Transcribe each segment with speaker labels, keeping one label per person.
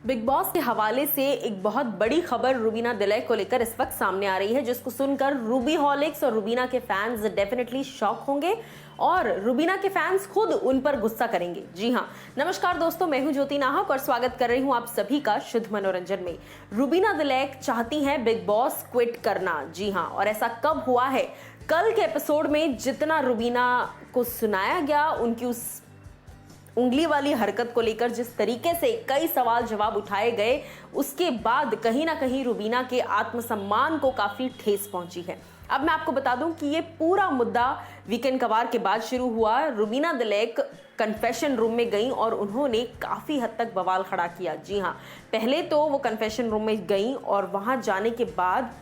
Speaker 1: Big boss के हवाले से एक बहुत बड़ी खबर रुबीना दिलैक को लेकर इस वक्त सामने आ रही है, जिसको सुनकर रूबी हॉलिक्स और रुबीना के फैंस डेफिनेटली शॉक होंगे और रुबीना के फैंस खुद उन पर गुस्सा करेंगे। जी हां, नमस्कार दोस्तों, मैं हूं ज्योति नाहक और स्वागत कर रही हूं आप सभी का शुद्ध मनोरंजन में। रुबीना दिलैक चाहती हैं बिग बॉस क्विट करना। जी हां, और ऐसा कब हुआ है? कल के एपिसोड में जितना रुबीना को सुनाया गया, उनकी उस उंगली वाली हरकत को लेकर जिस तरीके से कई सवाल जवाब उठाए गए, उसके बाद कहीं ना कहीं रुबीना के आत्मसम्मान को काफी ठेस पहुंची है। अब मैं आपको बता दूं कि ये पूरा मुद्दा वीकेंड कवार के बाद शुरू हुआ। रुबीना दिलैक कन्फेशन रूम में गई और उन्होंने काफी हद तक बवाल खड़ा किया। जी हाँ, पहले तो वो कन्फेशन रूम में गई और वहां जाने के बाद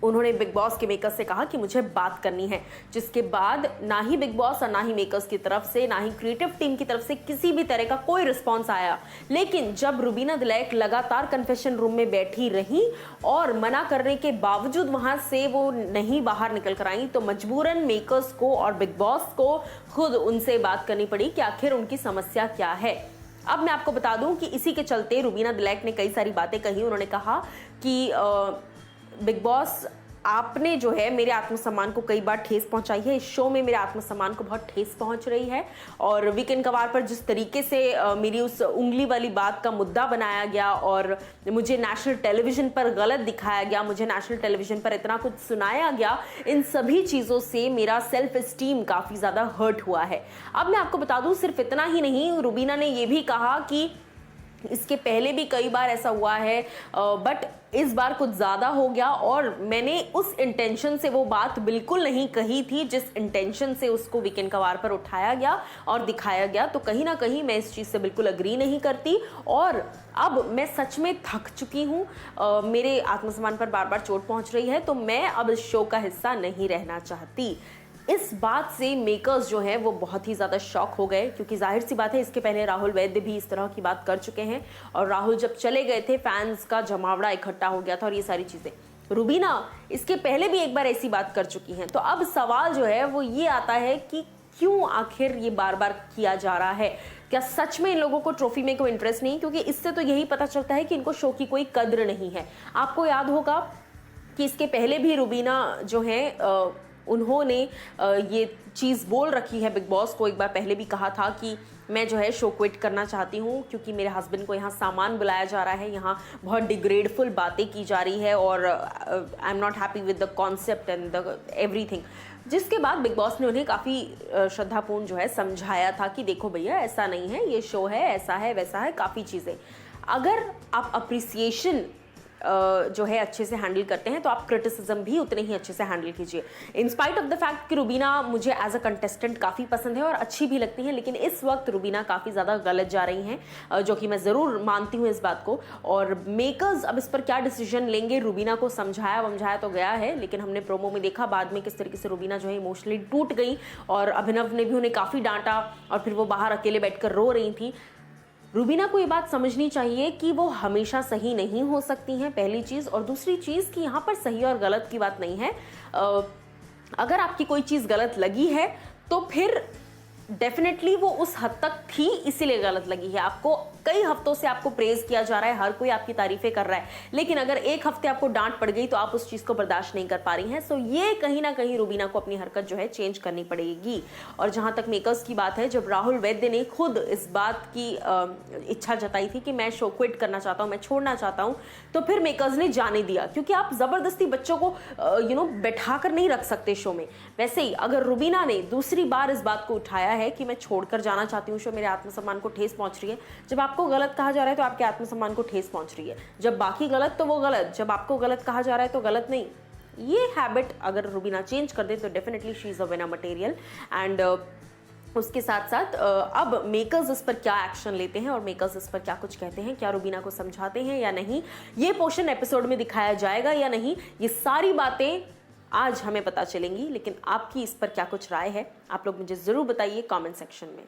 Speaker 1: उन्होंने बिग बॉस के मेकर्स से कहा कि मुझे बात करनी है, जिसके बाद ना ही बिग बॉस और ना ही मेकर्स की तरफ से, ना ही क्रिएटिव टीम की तरफ से किसी भी तरह का कोई रिस्पांस आया। लेकिन जब रुबीना दिलैक लगातार कन्फेशन रूम में बैठी रही और मना करने के बावजूद वहां से वो नहीं बाहर निकल कर आई, तो मजबूरन मेकर्स को और बिग बॉस को खुद उनसे बात करनी पड़ी कि आखिर उनकी समस्या क्या है। अब मैं आपको बता दूं कि इसी के चलते रुबीना दिलैक ने कई सारी बातें कही। उन्होंने कहा कि बिग बॉस, आपने जो है मेरे आत्मसम्मान को कई बार ठेस पहुंचाई है, इस शो में मेरे आत्मसम्मान को बहुत ठेस पहुंच रही है। और वीकेंड कवार पर जिस तरीके से मेरी उस उंगली वाली बात का मुद्दा बनाया गया और मुझे नेशनल टेलीविजन पर गलत दिखाया गया, मुझे नेशनल टेलीविजन पर इतना कुछ सुनाया गया, इन सभी चीज़ों से मेरा सेल्फ एस्टीम काफ़ी ज़्यादा हर्ट हुआ है। अब मैं आपको बता दूं, सिर्फ इतना ही नहीं, रुबीना ने यह भी कहा कि इसके पहले भी कई बार ऐसा हुआ है, बट इस बार कुछ ज़्यादा हो गया और मैंने उस इंटेंशन से वो बात बिल्कुल नहीं कही थी जिस इंटेंशन से उसको वीकेंड कवार पर उठाया गया और दिखाया गया। तो कहीं ना कहीं मैं इस चीज़ से बिल्कुल अग्री नहीं करती और अब मैं सच में थक चुकी हूँ। मेरे आत्मसम्मान पर बार बार चोट पहुँच रही है, तो मैं अब इस शो का हिस्सा नहीं रहना चाहती। इस बात से मेकर्स जो हैं वो बहुत ही ज़्यादा शॉक हो गए, क्योंकि जाहिर सी बात है इसके पहले राहुल वैद्य भी इस तरह की बात कर चुके हैं और राहुल जब चले गए थे फैंस का जमावड़ा इकट्ठा हो गया था और ये सारी चीज़ें। रुबीना इसके पहले भी एक बार ऐसी बात कर चुकी हैं। तो अब सवाल जो है वो ये आता है कि क्यों आखिर ये बार बार किया जा रहा है? क्या सच में इन लोगों को ट्रॉफी में कोई इंटरेस्ट नहीं? क्योंकि इससे तो यही पता चलता है कि इनको शो की कोई कद्र नहीं है। आपको याद होगा कि इसके पहले भी रुबीना जो है उन्होंने ये चीज़ बोल रखी है बिग बॉस को। एक बार पहले भी कहा था कि मैं जो है शो क्विट करना चाहती हूँ क्योंकि मेरे हस्बैंड को यहाँ सामान बुलाया जा रहा है, यहाँ बहुत डिग्रेडफुल बातें की जा रही है और I am not happy with the concept and the everything. जिसके बाद बिग बॉस ने उन्हें काफ़ी श्रद्धापूर्ण जो है समझाया था कि देखो भैया, ऐसा नहीं है, ये शो है, ऐसा है, वैसा है, काफ़ी चीज़ें। अगर आप अप्रिसिएशन जो है अच्छे से हैंडल करते हैं तो आप क्रिटिसिज्म भी उतने ही अच्छे से हैंडल कीजिए। In spite of the fact कि रुबीना मुझे एज अ कंटेस्टेंट काफ़ी पसंद है और अच्छी भी लगती हैं, लेकिन इस वक्त रुबीना काफ़ी ज़्यादा गलत जा रही हैं, जो कि मैं ज़रूर मानती हूँ इस बात को। और मेकर्स अब इस पर क्या डिसीजन लेंगे, रुबीना को समझाया तो गया है, लेकिन हमने प्रोमो में देखा बाद में किस तरीके से रुबीना जो है इमोशनली टूट गई और अभिनव ने भी उन्हें काफ़ी डांटा और फिर वो बाहर अकेले बैठकर रो रही थी। रुबीना को ये बात समझनी चाहिए कि वो हमेशा सही नहीं हो सकती हैं, पहली चीज़। और दूसरी चीज़ कि यहाँ पर सही और गलत की बात नहीं है। अगर आपकी कोई चीज़ गलत लगी है तो फिर डेफिनेटली वो उस हद तक थी, इसीलिए गलत लगी है। आपको कई हफ्तों से आपको प्रेज किया जा रहा है, हर कोई आपकी तारीफें कर रहा है, लेकिन अगर एक हफ्ते आपको डांट पड़ गई तो आप उस चीज़ को बर्दाश्त नहीं कर पा रही हैं। सो ये कहीं ना कहीं रुबीना को अपनी हरकत जो है चेंज करनी पड़ेगी। और जहाँ तक मेकर्स की बात है, जब राहुल वैद्य ने खुद इस बात की इच्छा जताई थी कि मैं शो क्विट करना चाहता हूँ, मैं छोड़ना चाहता हूँ, तो फिर मेकर्स ने जाने दिया, क्योंकि आप ज़बरदस्ती बच्चों को बैठा कर नहीं रख सकते शो में। वैसे ही अगर रुबीना ने दूसरी बार इस बात को उठाया है कि मैं छोड़कर जाना चाहती हूँ शो, मेरे आत्मसम्मान को ठेस पहुंच रही है, जब आपको गलत कहा जा रहा है तो आपके आत्मसम्मान को ठेस पहुंच रही है, जब बाकी गलत तो वो गलत, जब आपको गलत कहा जा रहा है तो गलत नहीं। ये हैबिट अगर रुबीना चेंज कर दे तो definitely she is a winner material. And उसके साथ साथ अब मेकर्स इस पर क्या एक्शन लेते हैं और मेकर्स इस पर क्या कुछ कहते हैं, क्या रुबीना को समझाते हैं या नहीं, ये पोर्शन एपिसोड में दिखाया जाएगा या नहीं, ये सारी बातें आज हमें पता चलेंगी। लेकिन आपकी इस पर क्या कुछ राय है, आप लोग मुझे ज़रूर बताइए कमेंट सेक्शन में।